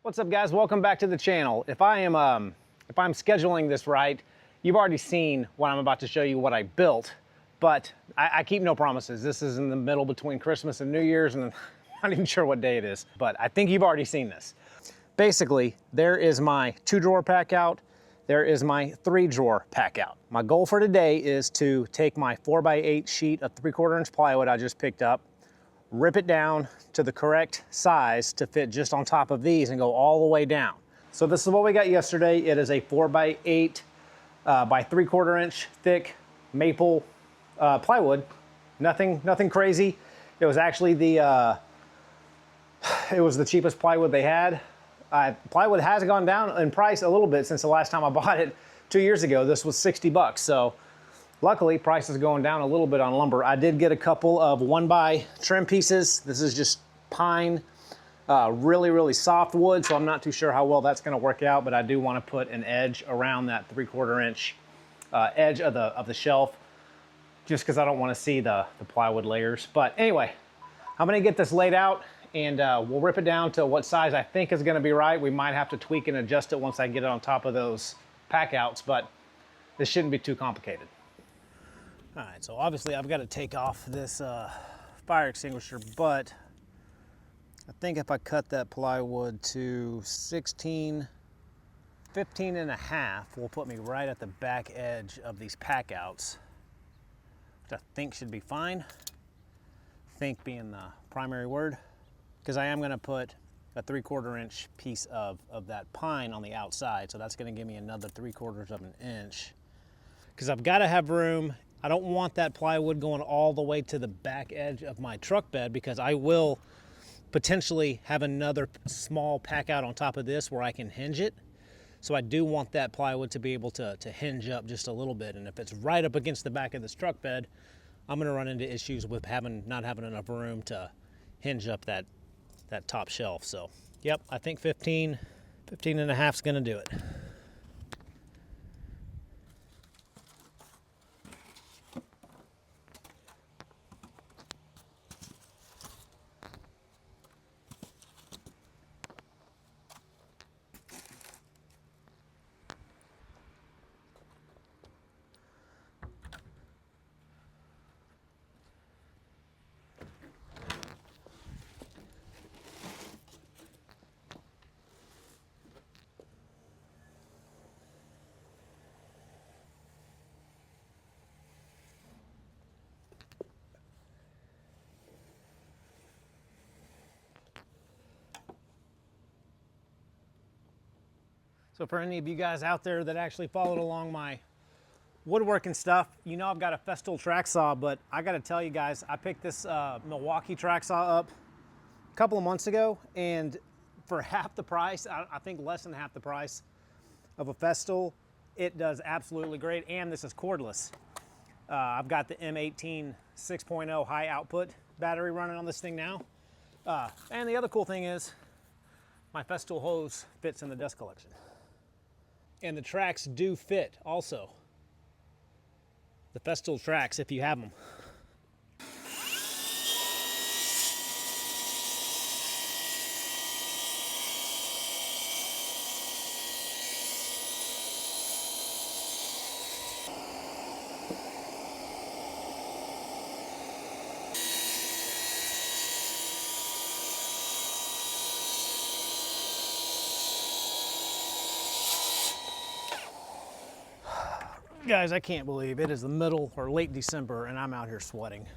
What's up, guys? Welcome back to the channel. If I'm scheduling this right, you've already seen what I'm about to show you, what I built, but I keep no promises. This is in the middle between Christmas and New Year's, and I'm not even sure what day it is, but I think you've already seen this. Basically, there is my 2-drawer pack out. There is my 3-drawer pack out. My goal for today is to take my 4x8 sheet of 3/4 inch plywood I just picked up, rip it down to the correct size to fit just on top of these and go all the way down. So this is what we got yesterday. It is a 4x8 by 3/4 inch thick maple plywood. Nothing crazy. It was actually the cheapest plywood they had. Plywood has gone down in price a little bit since the last time I bought it 2 years ago. This was 60 bucks. So luckily, price is going down a little bit on lumber. I did get a couple of 1x trim pieces. This is just pine, really soft wood, so I'm not too sure how well that's gonna work out, but I do wanna put an edge around that 3/4 inch edge of the shelf, just because I don't wanna see the plywood layers. But anyway, I'm gonna get this laid out and we'll rip it down to what size I think is gonna be right. We might have to tweak and adjust it once I get it on top of those pack outs, but this shouldn't be too complicated. All right, so obviously I've got to take off this fire extinguisher, but I think if I cut that plywood to 15 and a half, will put me right at the back edge of these pack outs, which I think should be fine. Think being the primary word, because I am going to put a 3/4 inch piece of that pine on the outside, so that's going to give me another 3/4 of an inch, because I've got to have room. I don't want that plywood going all the way to the back edge of my truck bed, because I will potentially have another small pack out on top of this where I can hinge it. So I do want that plywood to be able to hinge up just a little bit. And if it's right up against the back of this truck bed, I'm gonna run into issues with not having enough room to hinge up that top shelf. So yep, I think 15 and a half is gonna do it. So for any of you guys out there that actually followed along my woodworking stuff, you know I've got a Festool track saw, but I gotta tell you guys, I picked this Milwaukee track saw up a couple of months ago, and for half the price, I think less than half the price of a Festool, it does absolutely great, and this is cordless. I've got the M18 6.0 high output battery running on this thing now. And the other cool thing is, my Festool hose fits in the dust collection. And the tracks do fit also. The Festool tracks, if you have them. Guys, I can't believe it is the middle or late December and I'm out here sweating.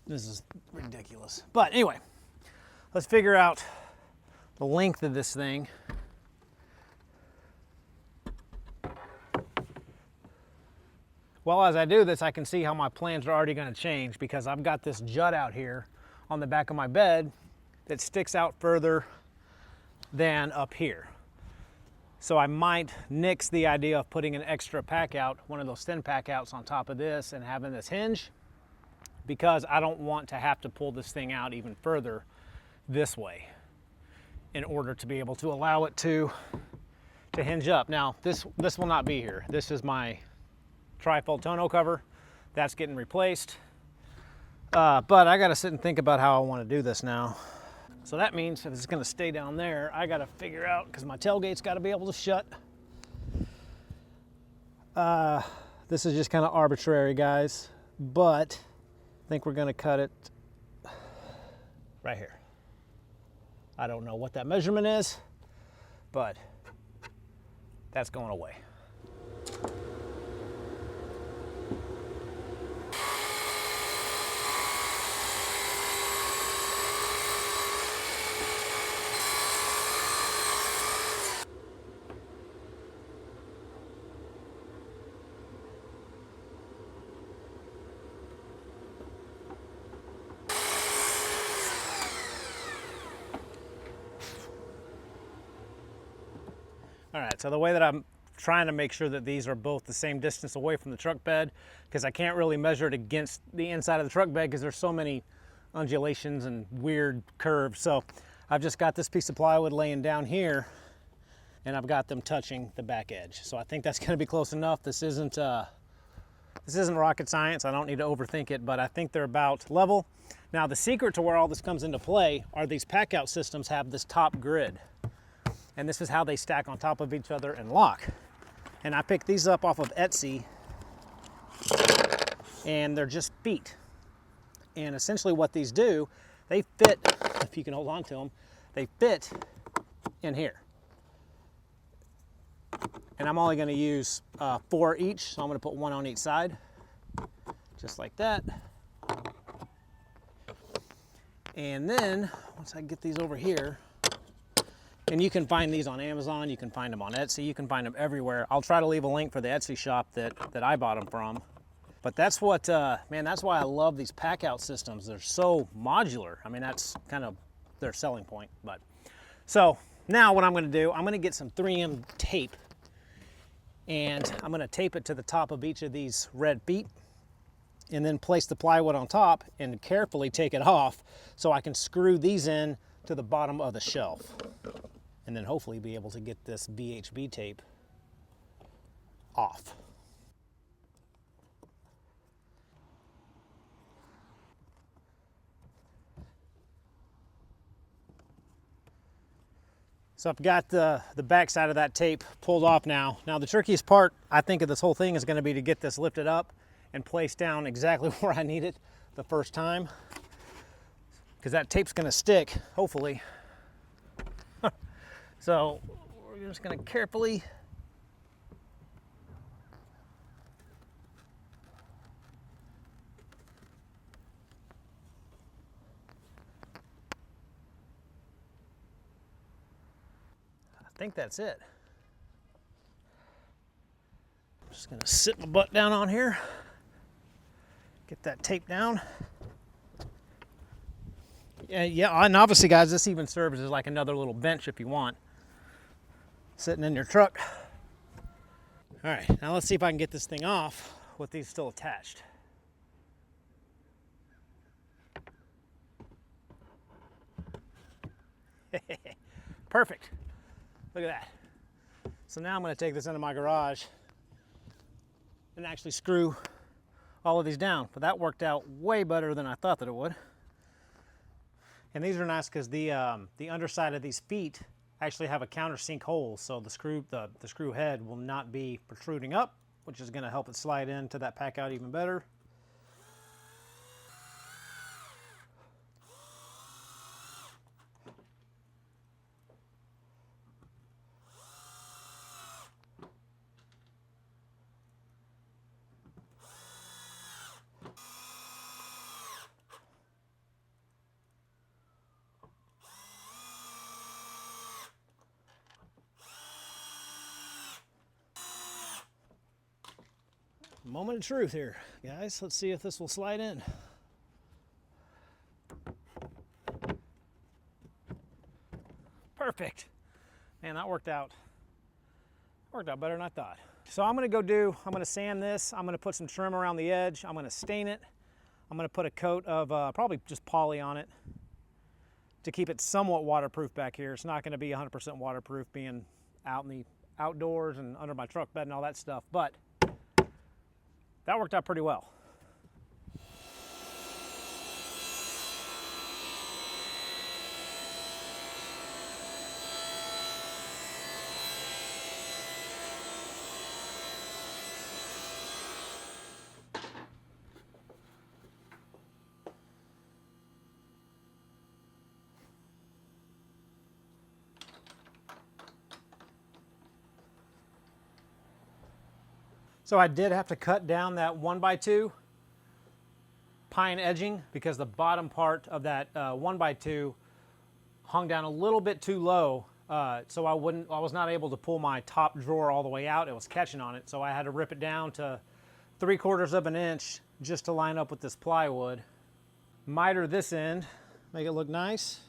This is ridiculous. But anyway, let's figure out the length of this thing. Well, as I do this, I can see how my plans are already going to change, because I've got this jut out here on the back of my bed that sticks out further than up here. So I might nix the idea of putting an extra pack out, one of those thin pack outs on top of this and having this hinge, because I don't want to have to pull this thing out even further this way in order to be able to allow it to hinge up. Now, this will not be here. This is my trifold tonneau cover. That's getting replaced. But I gotta sit and think about how I wanna do this now. So that means if it's gonna stay down there, I gotta figure out, because my tailgate's gotta be able to shut. This is just kind of arbitrary, guys, but I think we're gonna cut it right here. I don't know what that measurement is, but that's going away. All right, so the way that I'm trying to make sure that these are both the same distance away from the truck bed, because I can't really measure it against the inside of the truck bed because there's so many undulations and weird curves. So I've just got this piece of plywood laying down here, and I've got them touching the back edge. So I think that's gonna be close enough. This isn't rocket science. I don't need to overthink it, but I think they're about level. Now the secret to where all this comes into play are these Packout systems have this top grid. And this is how they stack on top of each other and lock. And I picked these up off of Etsy, and they're just feet. And essentially what these do, they fit, if you can hold on to them, they fit in here. And I'm only gonna use 4 each, so I'm gonna put 1 on each side, just like that. And then, once I get these over here, and you can find these on Amazon, you can find them on Etsy, you can find them everywhere. I'll try to leave a link for the Etsy shop that I bought them from. But that's what, man, that's why I love these Packout systems. They're so modular. I mean, that's kind of their selling point. But so now what I'm gonna do, I'm gonna get some 3M tape, and I'm gonna tape it to the top of each of these red feet, and then place the plywood on top and carefully take it off so I can screw these in to the bottom of the shelf. And then hopefully be able to get this VHB tape off. So I've got the back side of that tape pulled off now. Now the trickiest part, I think, of this whole thing is gonna be to get this lifted up and placed down exactly where I need it the first time, because that tape's gonna stick, hopefully. So we're just gonna carefully I think that's it. I'm just gonna sit my butt down on here, get that tape down. Yeah, and obviously, guys, this even serves as like another little bench if you want, sitting in your truck. All right, now let's see if I can get this thing off with these still attached. Perfect. Look at that. So now I'm going to take this into my garage and actually screw all of these down. But that worked out way better than I thought that it would. And these are nice because the underside of these feet actually have a countersink hole, so the screw head will not be protruding up, which is going to help it slide into that Packout even better. Moment of truth here, guys. Let's see if this will slide in. Perfect. Man, that worked out better than I thought. So I'm gonna sand this. I'm gonna put some trim around the edge. I'm gonna stain it. I'm gonna put a coat of probably just poly on it to keep it somewhat waterproof back here. It's not gonna be 100% waterproof being out in the outdoors and under my truck bed and all that stuff, but that worked out pretty well. So I did have to cut down that 1x2 pine edging because the bottom part of that 1x2 hung down a little bit too low, so I was not able to pull my top drawer all the way out. It was catching on it, so I had to rip it down to 3/4 of an inch just to line up with this plywood. Miter this end, make it look nice.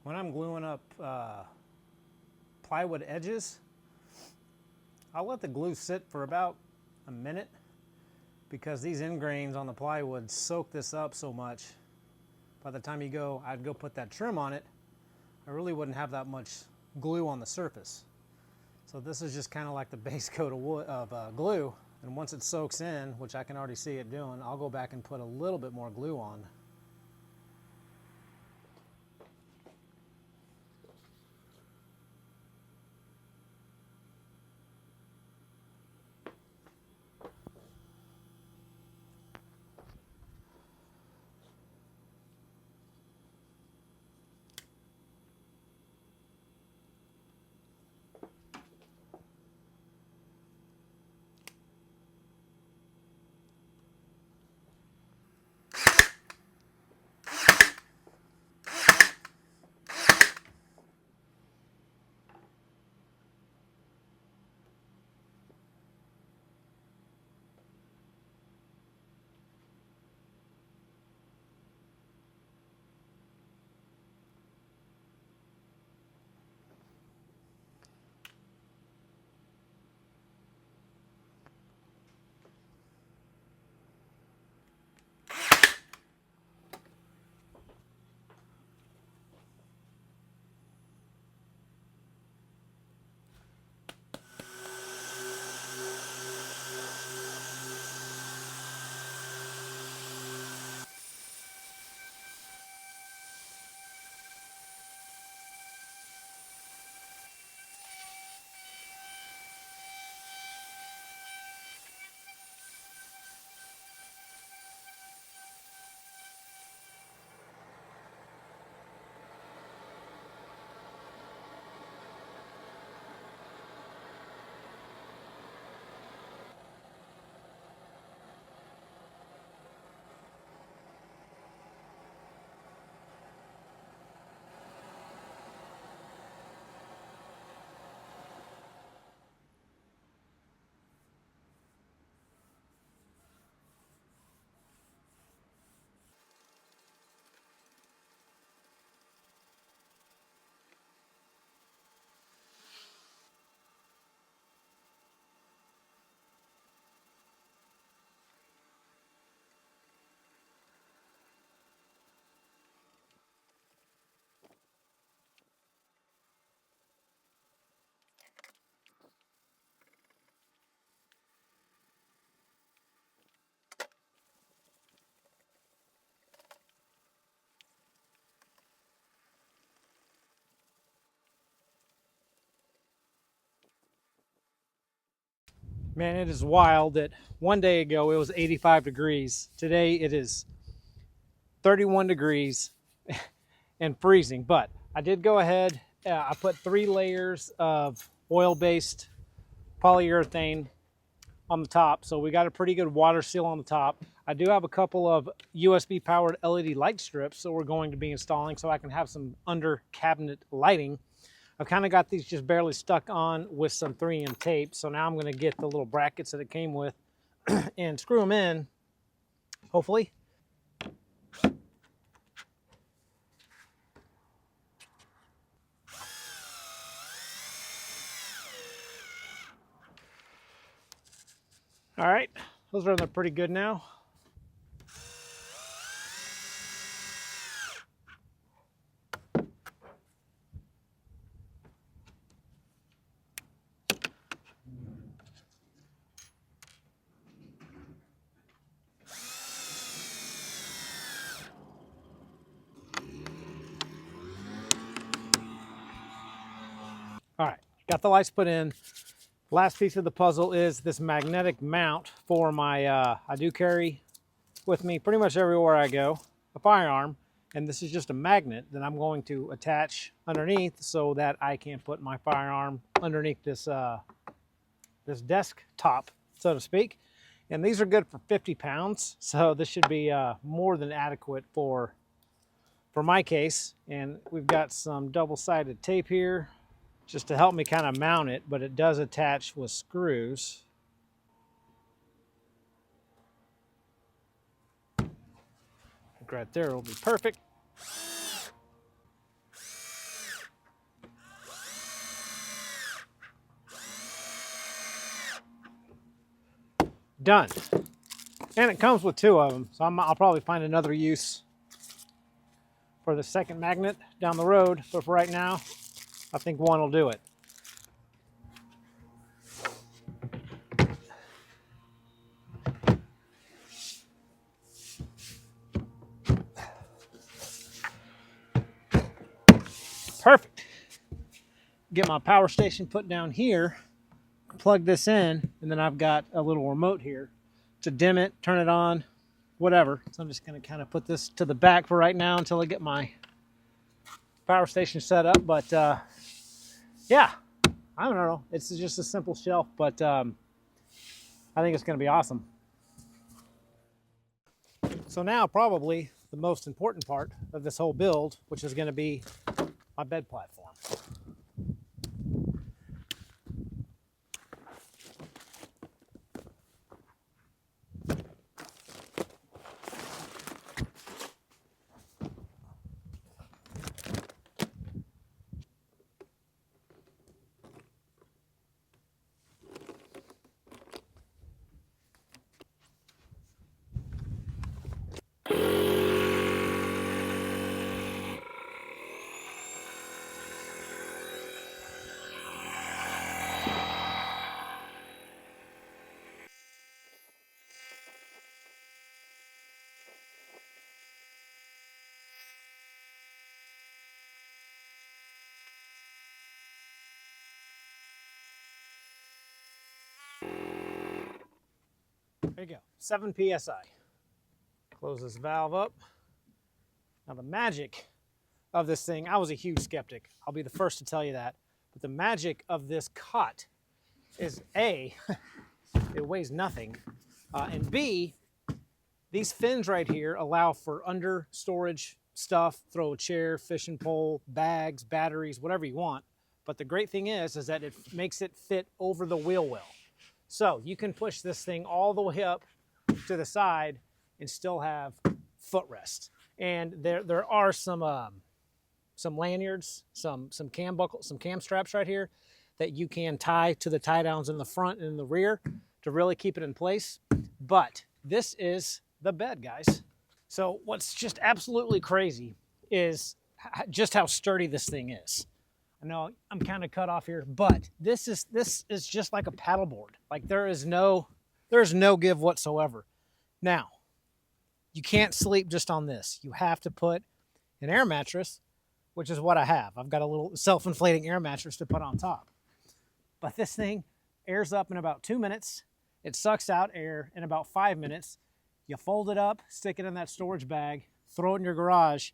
When I'm gluing up plywood edges, I'll let the glue sit for about a minute because these end grains on the plywood soak this up so much. By the time I'd go put that trim on it, I really wouldn't have that much glue on the surface. So this is just kind of like the base coat of glue, and once it soaks in, which I can already see it doing, I'll go back and put a little bit more glue on. Man, it is wild that one day ago it was 85 degrees. Today it is 31 degrees and freezing. But I did go ahead, I put 3 layers of oil-based polyurethane on the top. So we got a pretty good water seal on the top. I do have a couple of USB powered LED light strips, so we're going to be installing so I can have some under cabinet lighting. I've kind of got these just barely stuck on with some 3M tape. So now I'm going to get the little brackets that it came with and screw them in, hopefully. All right, those are pretty good now. got the lights put in. Last piece of the puzzle is this magnetic mount for my, I do carry with me pretty much everywhere I go, a firearm. And this is just a magnet that I'm going to attach underneath so that I can put my firearm underneath this, this desk top, so to speak. And these are good for 50 pounds. So this should be more than adequate for my case. And we've got some double-sided tape here just to help me kind of mount it, but it does attach with screws. Right there will be perfect. Done. And it comes with 2 of them, so I'll probably find another use for the second magnet down the road, but for right now, I think 1 will do it. Perfect. Get my power station put down here, plug this in, and then I've got a little remote here to dim it, turn it on, whatever. So I'm just going to kind of put this to the back for right now until I get my power station set up. But yeah, I don't know. It's just a simple shelf, but I think it's going to be awesome. So now probably the most important part of this whole build, which is going to be my bed platform. There you go, 7 PSI. Close this valve up. Now the magic of this thing, I was a huge skeptic. I'll be the first to tell you that. But the magic of this cot is A, it weighs nothing, and B, these fins right here allow for under storage stuff, throw a chair, fishing pole, bags, batteries, whatever you want. But the great thing is that it makes it fit over the wheel well. So you can push this thing all the way up to the side and still have footrest. And there are some lanyards, some cam buckles, some cam straps right here that you can tie to the tie downs in the front and in the rear to really keep it in place. But this is the bed, guys. So what's just absolutely crazy is just how sturdy this thing is. I know I'm kind of cut off here, but this is just like a paddleboard. Like there's no give whatsoever. Now, you can't sleep just on this. You have to put an air mattress, which is what I have. I've got a little self-inflating air mattress to put on top. But this thing airs up in about 2 minutes. It sucks out air in about 5 minutes. You fold it up, stick it in that storage bag, throw it in your garage,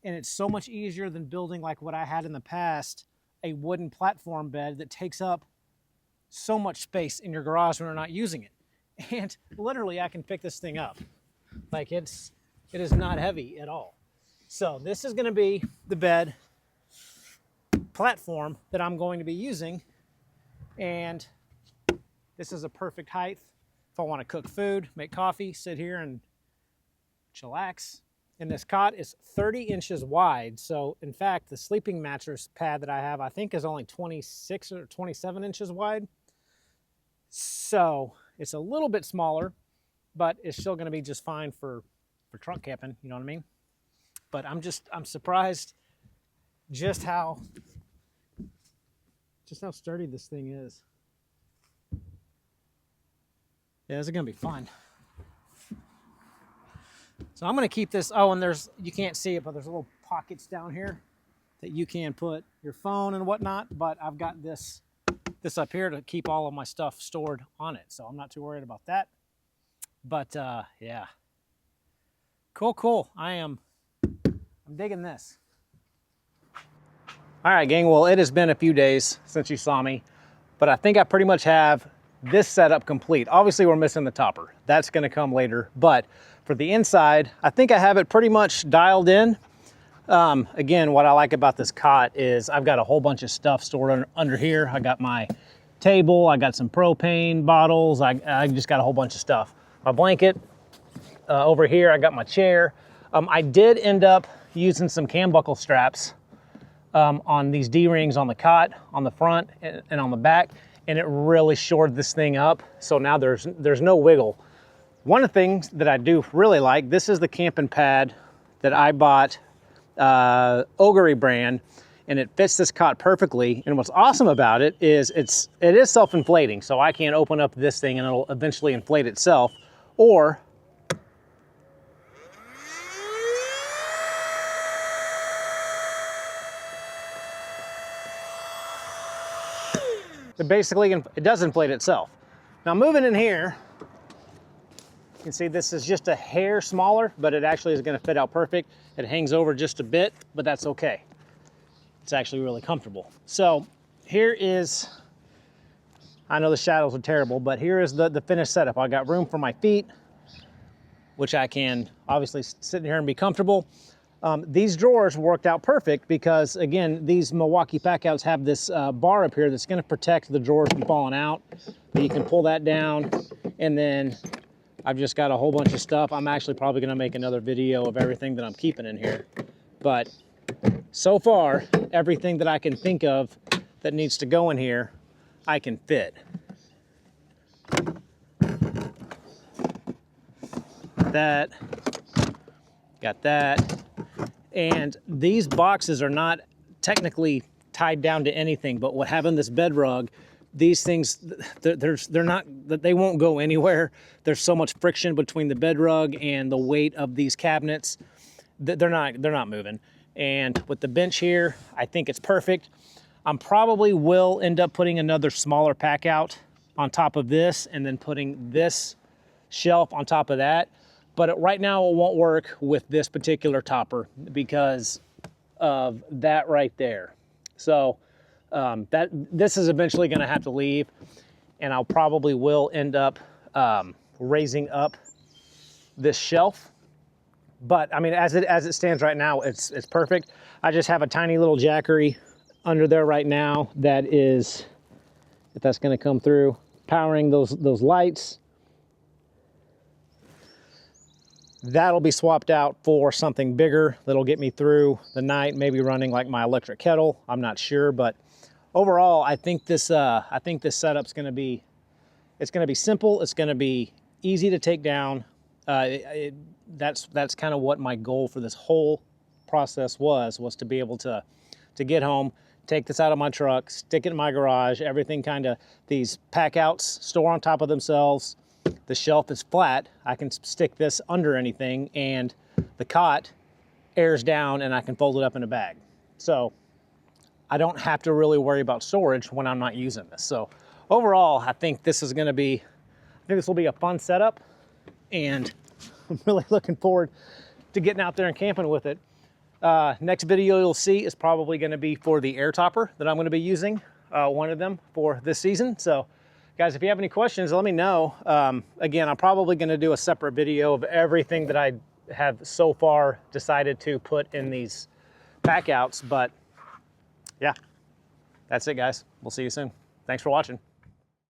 and it's so much easier than building like what I had in the past, a wooden platform bed that takes up so much space in your garage when you're not using it. And literally I can pick this thing up. Like it is not heavy at all. So this is gonna be the bed platform that I'm going to be using. And this is a perfect height if I wanna cook food, make coffee, sit here and chillax. And this cot is 30 inches wide. So in fact, the sleeping mattress pad that I have, I think is only 26 or 27 inches wide. So it's a little bit smaller, but it's still gonna be just fine for trunk camping, you know what I mean? But I'm surprised just how sturdy this thing is. Yeah, this is gonna be fun. So I'm gonna keep this, oh, and you can't see it, but there's little pockets down here that you can put your phone and whatnot, but I've got this up here to keep all of my stuff stored on it, so I'm not too worried about that. But yeah, cool. I'm digging this. All right, gang, well, it has been a few days since you saw me, but I think I pretty much have this setup complete. Obviously, we're missing the topper. That's gonna come later, but for the inside, I think I have it pretty much dialed in. Again, what I like about this cot is I've got a whole bunch of stuff stored under here. I got my table, I got some propane bottles, I just got a whole bunch of stuff. My blanket, over here, I got my chair. I did end up using some cam buckle straps on these D-rings on the cot, on the front and on the back, and it really shored this thing up. So now there's no wiggle. One of the things that I do really like, this is the camping pad that I bought, OGERY brand, and it fits this cot perfectly. And what's awesome about it is it is self-inflating, so I can open up this thing and it'll eventually inflate itself, or basically it does inflate itself. Now moving in here, you can see this is just a hair smaller, but it actually is going to fit out perfect. It hangs over just a bit, but that's okay. It's actually really comfortable. So here is, I know the shadows are terrible, but here is the finished setup. I got room for my feet, which I can obviously sit in here and be comfortable. These drawers worked out perfect because, again, these Milwaukee Packouts have this bar up here that's going to protect the drawers from falling out. You can pull that down, and then I've just got a whole bunch of stuff. I'm actually probably going to make another video of everything that I'm keeping in here. But so far, everything that I can think of that needs to go in here, I can fit. Got that. And these boxes are not technically tied down to anything, but what having this bed rug, these things, they won't go anywhere. There's so much friction between the bed rug and the weight of these cabinets that they're not moving. And with the bench here, I think it's perfect. I'm probably will end up putting another smaller pack out on top of this and then putting this shelf on top of that. But right now it won't work with this particular topper because of that right there. So this is eventually going to have to leave, and I'll probably will end up raising up this shelf. But I mean, as it stands right now, it's perfect. I just have a tiny little jackery under there right now that is, if that's going to come through, powering those lights. That'll be swapped out for something bigger that'll get me through the night, maybe running like my electric kettle. I'm not sure, but overall, I think this setup's going to be, it's going to be simple. It's going to be easy to take down. That's kind of what my goal for this whole process was to be able to get home, take this out of my truck, stick it in my garage. Everything kind of, these pack outs store on top of themselves. The shelf is flat. I can stick this under anything, and the cot airs down and I can fold it up in a bag. So I don't have to really worry about storage when I'm not using this. So overall, I think this will be a fun setup, and I'm really looking forward to getting out there and camping with it. Next video you'll see is probably going to be for the air topper that I'm going to be using, one of them for this season. So guys, if you have any questions, let me know. Again, I'm probably going to do a separate video of everything that I have so far decided to put in these pack outs. But yeah, that's it, guys. We'll see you soon. Thanks for watching.